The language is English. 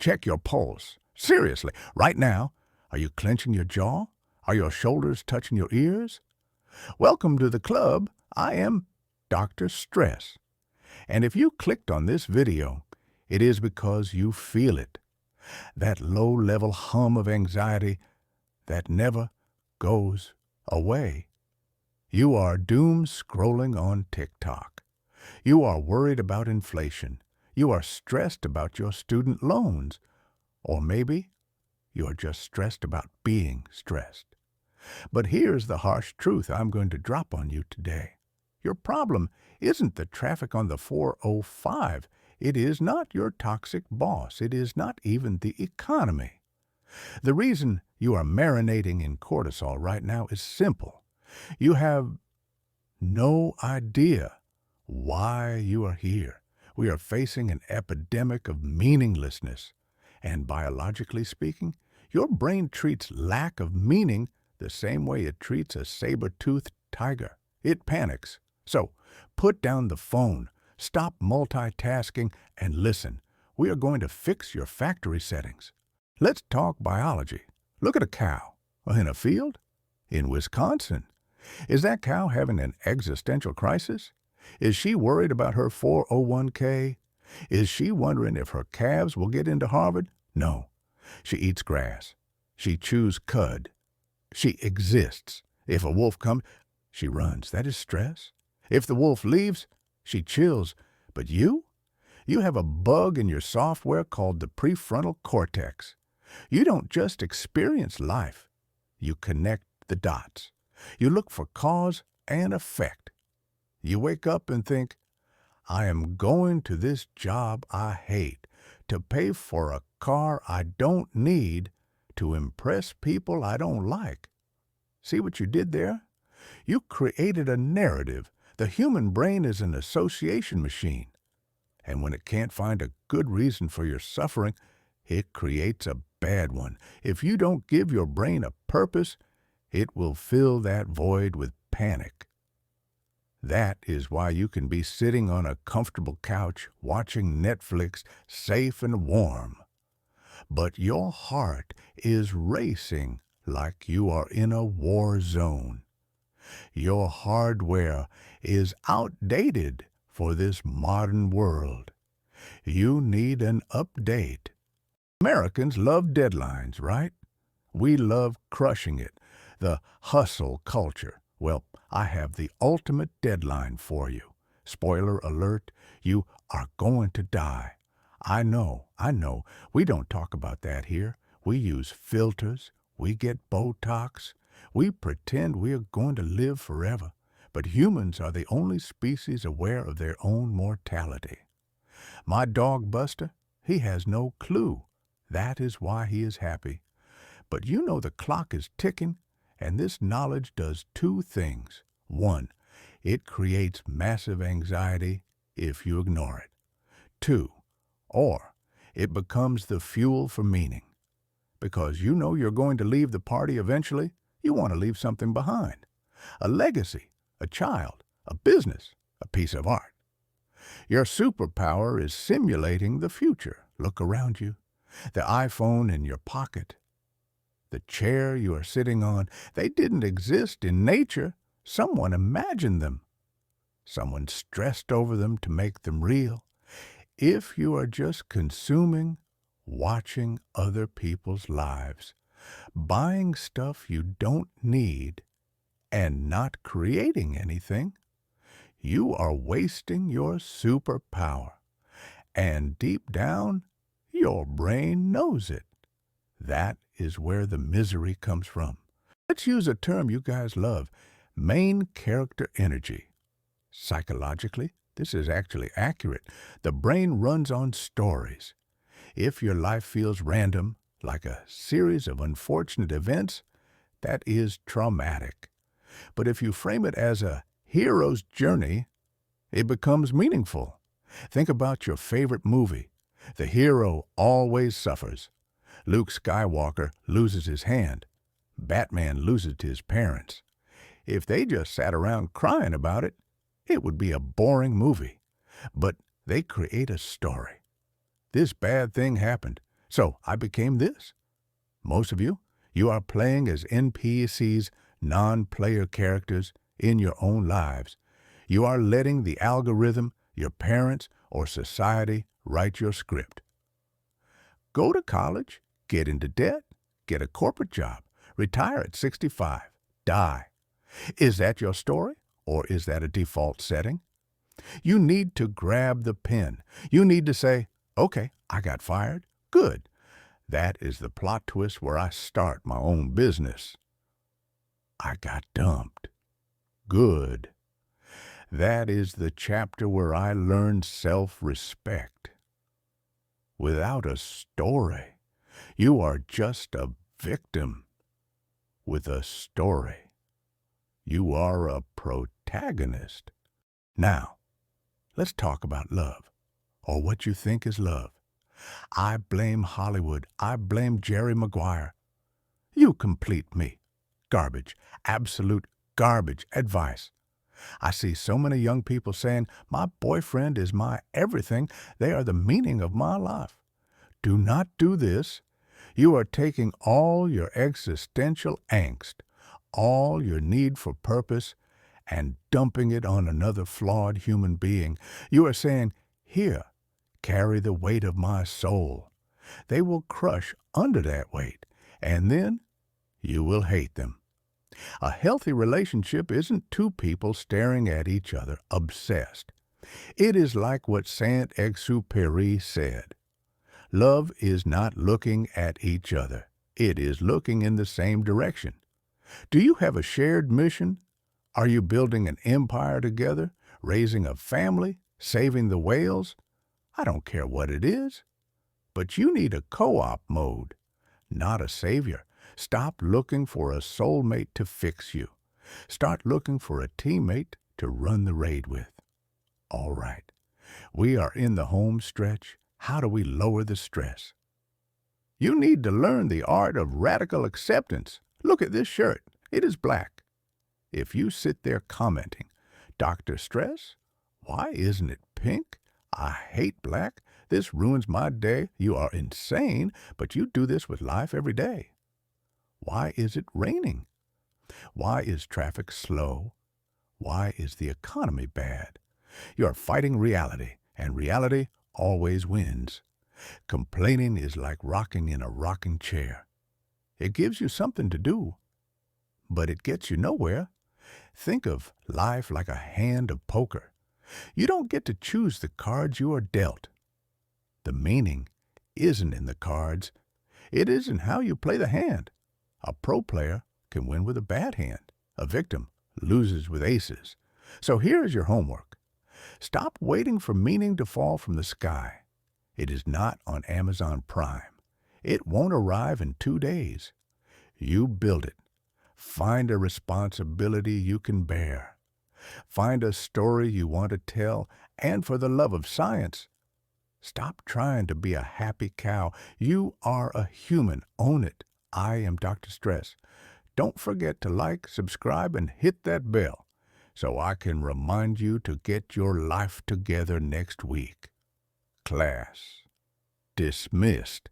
check your pulse. Seriously, right now, are you clenching your jaw? Are your shoulders touching your ears? Welcome to the club. I am Dr. Stress. And if you clicked on this video, it is because you feel it. That low-level hum of anxiety that never goes away. You are doom scrolling on TikTok. You are worried about inflation. You are stressed about your student loans. Or maybe you are just stressed about being stressed. But here's the harsh truth I'm going to drop on you today. Your problem isn't the traffic on the 405. It is not your toxic boss. It is not even the economy. The reason you are marinating in cortisol right now is simple. You have no idea why you are here. We are facing an epidemic of meaninglessness. And biologically speaking, your brain treats lack of meaning the same way it treats a saber-toothed tiger. It panics. So, put down the phone, stop multitasking, and listen. We are going to fix your factory settings. Let's talk biology. Look at a cow. In a field? In Wisconsin. Is that cow having an existential crisis? Is she worried about her 401k? Is she wondering if her calves will get into Harvard? No. She eats grass. She chews cud. She exists. If a wolf comes, she runs. That is stress. If the wolf leaves, she chills. But you? You have a bug in your software called the Prefrontal Cortex. You don't just experience life. You connect the dots. You look for cause and effect. You wake up and think, I am going to this job I hate, to pay for a car I don't need, to impress people I don't like. See what you did there? You created a narrative. The human brain is an association machine. And when it can't find a good reason for your suffering, it creates a bad one. If you don't give your brain a purpose, it will fill that void with panic. That is why you can be sitting on a comfortable couch watching Netflix, safe and warm. But your heart is racing like you are in a war zone. Your hardware is outdated for this modern world. You need an update. Americans love deadlines, right? We love crushing it, the hustle culture. Well, I have the ultimate deadline for you. Spoiler alert, you are going to die. I know. We don't talk about that here. We use filters. We get Botox. We pretend we are going to live forever. But humans are the only species aware of their own mortality. My dog Buster, he has no clue. That is why he is happy. But you know the clock is ticking, and this knowledge does two things. One, it creates massive anxiety if you ignore it. Two, or it becomes the fuel for meaning. Because you know you're going to leave the party eventually, you want to leave something behind. A legacy, a child, a business, a piece of art. Your superpower is simulating the future. Look around you. The iPhone in your pocket. The chair you are sitting on, they didn't exist in nature. Someone imagined them. Someone stressed over them to make them real. If you are just consuming, watching other people's lives, buying stuff you don't need, and not creating anything, you are wasting your superpower. And deep down, your brain knows it. That is where the misery comes from. Let's use a term you guys love, main character energy. Psychologically, this is actually accurate. The brain runs on stories. If your life feels random, like a series of unfortunate events, that is traumatic. But if you frame it as a hero's journey, it becomes meaningful. Think about your favorite movie. The hero always suffers. Luke Skywalker loses his hand. Batman loses his parents. If they just sat around crying about it, it would be a boring movie. But they create a story. This bad thing happened, So I became this. Most of you, you are playing as NPCs, non-player characters in your own lives. You are letting the algorithm, your parents, or society write your script. Go to college, get into debt, get a corporate job, retire at 65, die. Is that your story, or is that a default setting? You need to grab the pen. You need to say, okay, I got fired. Good. That is the plot twist where I start my own business. I got dumped. Good. That is the chapter where I learned self-respect. Without a story, you are just a victim. With a story, you are a protagonist. Now, let's talk about love, or what you think is love. I blame Hollywood. I blame Jerry Maguire. You complete me. Garbage. Absolute garbage advice. I see so many young people saying, my boyfriend is my everything. They are the meaning of my life. Do not do this. You are taking all your existential angst, all your need for purpose, and dumping it on another flawed human being. You are saying, here, carry the weight of my soul. They will crush under that weight, and then you will hate them. A healthy relationship isn't two people staring at each other, obsessed. It is like what Saint-Exupéry said. Love is not looking at each other. It is looking in the same direction. Do you have a shared mission? Are you building an empire together, raising a family, saving the whales? I don't care what it is. But you need a co-op mode, not a savior. Stop looking for a soulmate to fix you. Start looking for a teammate to run the raid with. All right, we are in the home stretch. How do we lower the stress? You need to learn the art of radical acceptance. Look at this shirt. It is black. If you sit there commenting, Dr. Stress, why isn't it pink? I hate black. This ruins my day. You are insane, but you do this with life every day. Why is it raining? Why is traffic slow? Why is the economy bad? You are fighting reality, and reality always wins. Complaining is like rocking in a rocking chair. It gives you something to do, but it gets you nowhere. Think of life like a hand of poker. You don't get to choose the cards you are dealt. The meaning isn't in the cards. It is in how you play the hand. A pro player can win with a bad hand. A victim loses with aces. So here is your homework. Stop waiting for meaning to fall from the sky. It is not on Amazon Prime. It won't arrive in 2 days. You build it. Find a responsibility you can bear. Find a story you want to tell, and for the love of science, stop trying to be a happy cow. You are a human. Own it. I am Dr. Stress. Don't forget to like, subscribe, and hit that bell so I can remind you to get your life together next week. Class dismissed.